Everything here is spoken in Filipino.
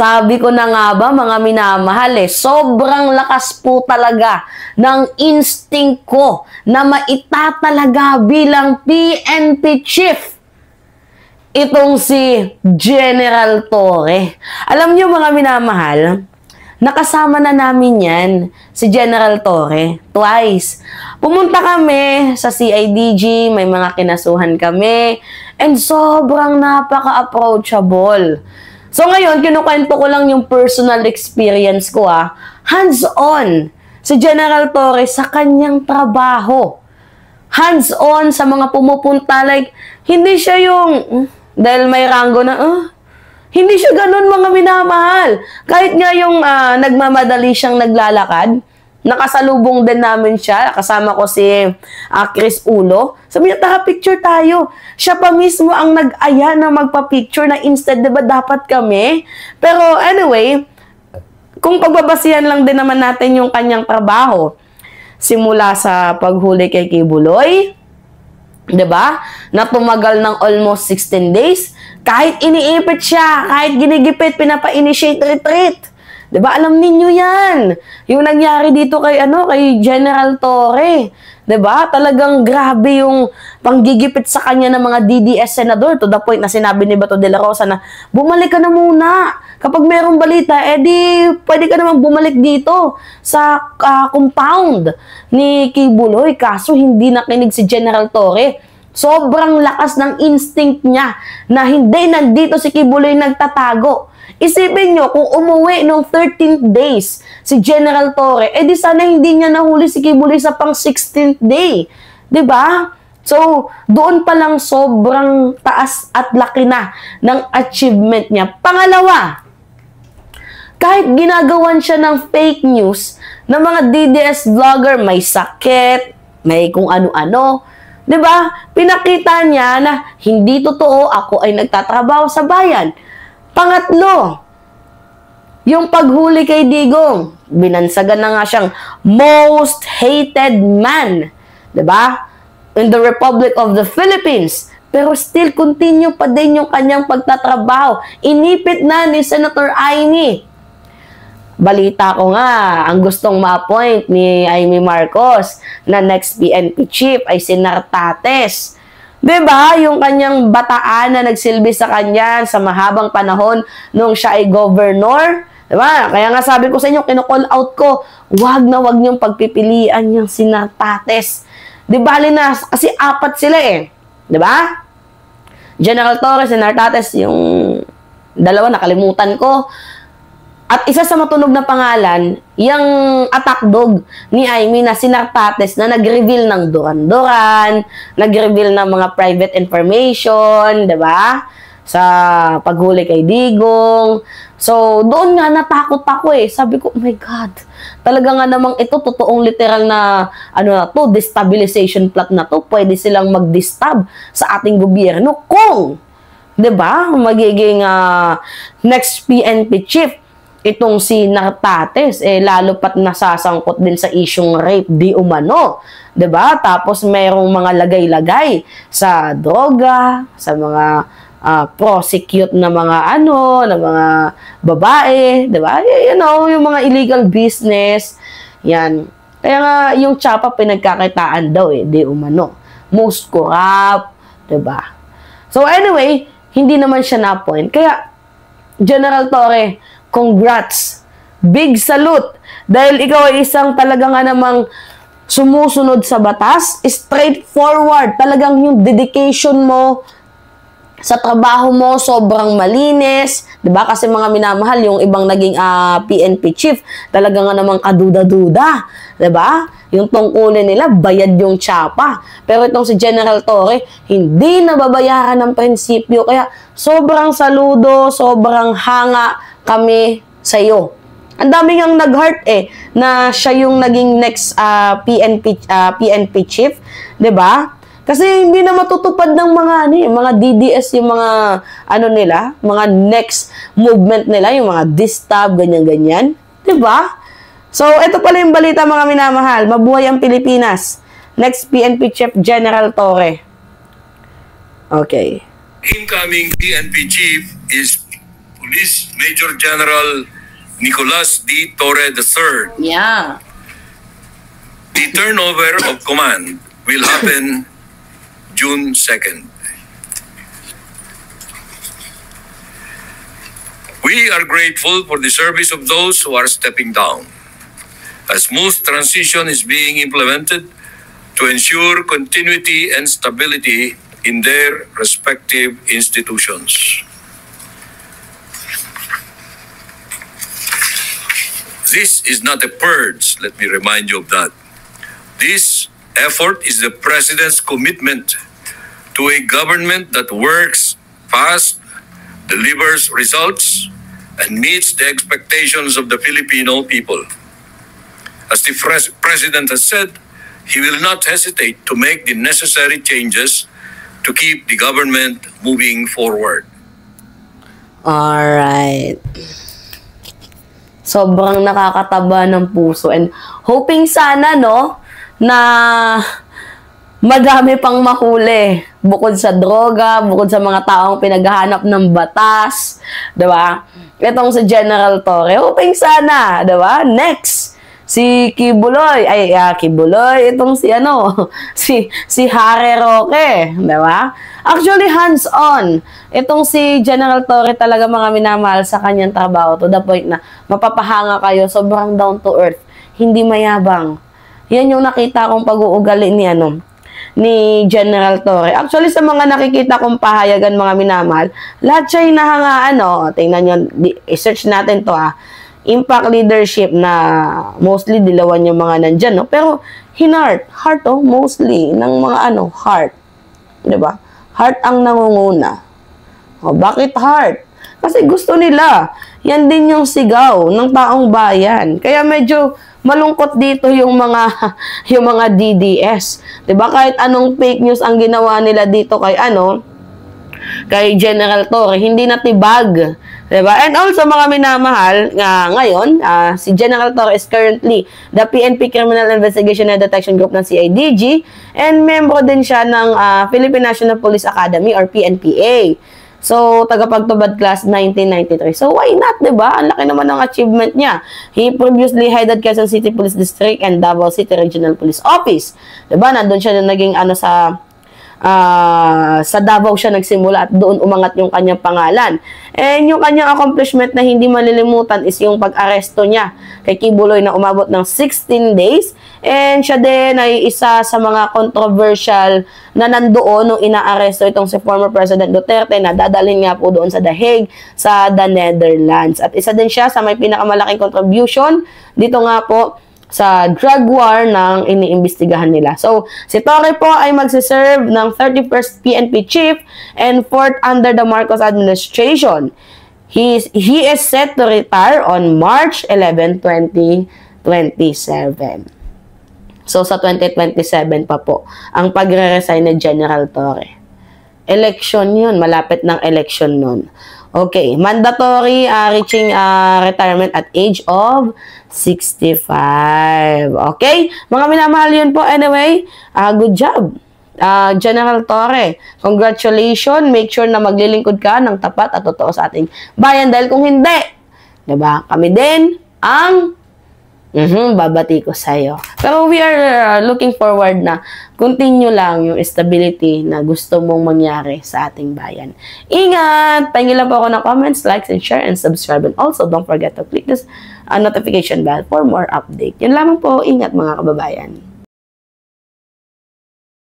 Sabi ko na nga ba mga minamahal sobrang lakas po talaga ng instinct ko na maitatalaga bilang PNP chief itong si General Torre. Alam niyo mga minamahal, nakasama na namin yan, si General Torre, twice. Pumunta kami sa CIDG, may mga kinasuhan kami, and sobrang napaka-approachable. So ngayon, kinukwento ko lang yung personal experience ko hands-on si General Torre sa kanyang trabaho. Hands-on sa mga pumupunta, like, hindi siya yung, dahil may rango na, hindi siya ganun mga minamahal. Kahit nga yung nagmamadali siyang naglalakad, nakasalubong din namin siya. Kasama ko si Chris Ulo. Sabi niya, taka-picture tayo. Siya pa mismo ang nag-aya na magpa-picture na instead, diba dapat kami? Pero anyway, kung pagbabasihan lang din naman natin yung kanyang trabaho, simula sa paghuli kay Kibuloy, diba? Na tumagal ng almost 16 days, kahit iniipit siya, kahit ginigipit, pinapa-initiate retreat. Diba? Alam ninyo yan. Yung nangyari dito kay, kay General Torre. Diba? Talagang grabe yung panggigipit sa kanya ng mga DDS senador to the point na sinabi ni Bato de la Rosa na bumalik ka na muna. Kapag merong balita, pwede ka naman bumalik dito sa compound ni Kibuloy. Kaso hindi nakinig si General Torre. Sobrang lakas ng instinct niya na hindi nandito si Kibuloy nagtatago. Isipin nyo, kung umuwi nung 13th days si General Torre, di sana hindi niya nahuli si Kibuloy sa pang 16th day. Diba? So, doon pa lang sobrang taas at laki na ng achievement niya. Pangalawa, kahit ginagawan siya ng fake news ng mga DDS vlogger, may sakit, may kung ano-ano, diba? Pinakita niya na hindi totoo, ako ay nagtatrabaho sa bayan. Pangatlo, yung paghuli kay Digong, binansagan na nga siyang most hated man, diba? In the Republic of the Philippines. Pero still, continue pa din yung kanyang pagtatrabaho. Inipit na ni Senator Aimee. Balita ko nga, ang gustong ma-appoint ni Aimee Marcos na next PNP chief ay si Nartates. Diba? Yung kanyang bataan na nagsilbi sa kanya sa mahabang panahon nung siya ay governor. Diba? Kaya nga sabi ko sa inyo, kino-call out ko, wag na wag niyong pagpipilian yung si Nartates. Diba? Na, kasi apat sila Diba? General Torre, si Nartates, yung dalawa nakalimutan ko. At isa sa matunog na pangalan, yung attack dog ni Aimee na si Nartates na nag-reveal ng duran-duran, nag-reveal ng mga private information, diba? Sa paghuli kay Digong. So, doon nga natakot ako Sabi ko, oh my God, talaga nga namang ito, totoong literal na, destabilization plot na to. Pwede silang mag-distab sa ating gobyerno kung, diba, magiging next PNP chief itong si Nartates, lalo pat nasasangkot din sa isyong rape di umano. 'Di ba? Tapos mayroong mga lagay-lagay sa droga, sa mga prosecute na mga na mga babae, 'di ba? You know, yung mga illegal business. Yan. Kaya nga yung Chapa pinagkakitaan daw di umano. Most corrupt, 'di ba? So anyway, hindi naman siya na-point. Kaya General Torre, congrats. Big salute. Dahil ikaw ay isang talaga nga namang sumusunod sa batas, straightforward. Talagang yung dedication mo sa trabaho mo, sobrang malinis. Diba? Kasi mga minamahal, yung ibang naging PNP chief, talaga nga namang kaduda-duda. Diba? Yung tungkulin nila, bayad yung Chapa. Pero itong si General Torre, hindi nababayaran ng prinsipyo. Kaya sobrang saludo, sobrang hanga kami sa iyo. Ang dami ngang nag-heart na siya yung naging next PNP chief, 'di ba? Kasi hindi na matutupad ng mga DDS yung mga nila, mga next movement nila, yung mga distab ganyan-ganyan, 'di ba? So, ito pala yung balita mga minamahal. Mabuhay ang Pilipinas. Next PNP chief General Torre. Okay. Incoming PNP chief is Police Major General Nicolas D. Torre III. Yeah. The turnover of command will happen June 2nd. We are grateful for the service of those who are stepping down. A smooth transition is being implemented to ensure continuity and stability in their respective institutions. This is not a purge, let me remind you of that. This effort is the President's commitment to a government that works fast, delivers results, and meets the expectations of the Filipino people. As the President has said, he will not hesitate to make the necessary changes to keep the government moving forward. Alright. Sobrang nakakataba ng puso and hoping sana, no, na madami pang mahuli bukod sa droga, bukod sa mga taong pinaghahanap ng batas, 'di ba? Itong si General Torre, hoping sana, 'di ba? Next, si Kibuloy, Kibuloy, itong si si Harry Roque, 'di ba? Actually hands-on. Itong si General Torre talaga mga minamahal sa kanyang trabaho to the point na mapapahanga kayo, sobrang down to earth, hindi mayabang. Yan yung nakita kong pag-uugali ni General Torre. Actually, sa mga nakikita kong pahayagan mga minamahal, lahat siya hinahangaan, tingnan nyo, i-search natin to impact leadership na mostly dilawan yung mga nandyan, pero heart, mostly, ng mga heart. Diba? Heart ang nangunguna. Bakit heart? Kasi gusto nila. Yan din yung sigaw ng taong bayan. Kaya medyo malungkot dito yung mga DDS. 'Di ba? Kahit anong fake news ang ginawa nila dito kay General Torre, hindi natibag. 'Di ba? And also mga minamahal, ngayon, si General Torre is currently the PNP Criminal Investigation and Detection Group ng CIDG and membro din siya ng Philippine National Police Academy or PNPA. So, tagapagtubad class 1993. So, why not, diba? Ang laki naman ng achievement niya. He previously headed Quezon City Police District and Davao City Regional Police Office. Diba? Nandun siya na naging sa Davao siya nagsimula at doon umangat yung kanyang pangalan. And yung kanyang accomplishment na hindi malilimutan is yung pag-aresto niya kay Kibuloy na umabot ng 16 days. And siya din ay isa sa mga controversial na nandoon nung inaaresto itong si former President Duterte na dadalhin nga po doon sa The Hague, sa the Netherlands. At isa din siya sa may pinakamalaking contribution dito nga po sa drug war ng iniimbestigahan nila. So, si Torre po ay magsiserve ng 31st PNP chief and 4th under the Marcos administration. He is set to retire on March 11, 2027. So, sa 2027 pa po ang pagre-resign ni General Torre. Election yun. Malapit ng election nun. Okay. Mandatory reaching retirement at age of 65. Okay? Mga minamahal yun po. Anyway, good job. General Torre, congratulations. Make sure na maglilingkod ka ng tapat at totoo sa ating bayan. Dahil kung hindi, diba, kami din ang babati ko sa'yo. Pero we are looking forward na continue lang yung stability na gusto mong mangyari sa ating bayan. Ingat! Pahingin lang po ako ng comments, likes, and share, and subscribe. And also, don't forget to click this notification bell for more update. Yan lamang po. Ingat mga kababayan.